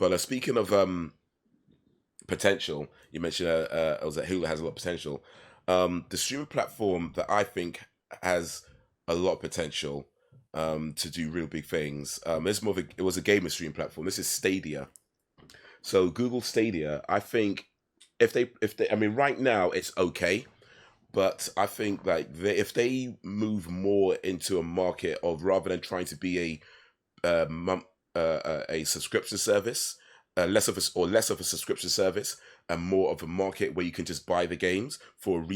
But speaking of potential, you mentioned I was that Hulu has a lot of potential. The streaming platform that I think has a lot of potential to do real big things. It's more of it was a gaming streaming platform. This is Stadia. So Google Stadia, I think I mean, right now it's okay, but I think like if they move more into a market of rather than trying to be a subscription service, less of a subscription service, and more of a market where you can just buy the games for a Hmm.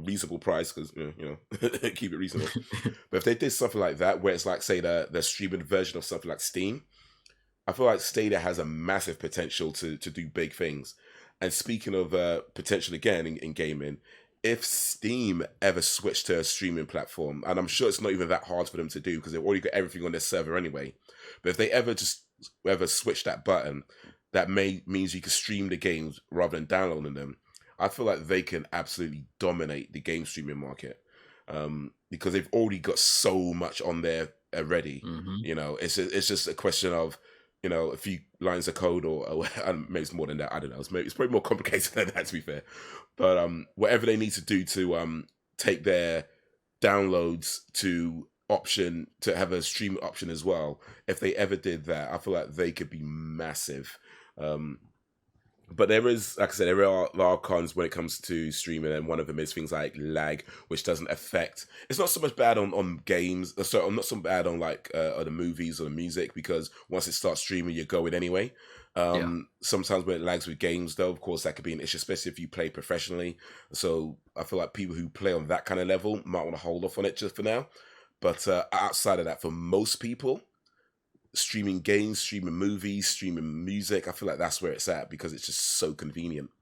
reasonable price because keep it reasonable. But if they did something like that, where it's like say the streaming version of something like Steam, I feel like Stadia has a massive potential to do big things. And speaking of potential again in gaming, if Steam ever switched to a streaming platform, and I'm sure it's not even that hard for them to do because they've already got everything on their server anyway. But if they ever switch that button, that means you can stream the games rather than downloading them. I feel like they can absolutely dominate the game streaming market because they've already got so much on there already. Hmm. It's just a question of a few lines of code or and maybe it's more than that. I don't know. It's probably more complicated than that to be fair. But whatever they need to do to take their downloads to have a stream option as well. If they ever did that, I feel like they could be massive. Um, but there is, like I said, there are cons when it comes to streaming, and one of them is things like lag, which doesn't affect. It's not so much bad on games, sorry, not so bad on like on the movies or the music because once it starts streaming, you're going anyway. Yeah. Sometimes when it lags with games, though, of course, that could be an issue, especially if you play professionally. So I feel like people who play on that kind of level might want to hold off on it just for now. But outside of that, for most people, streaming games, streaming movies, streaming music. I feel like that's where it's at because it's just so convenient.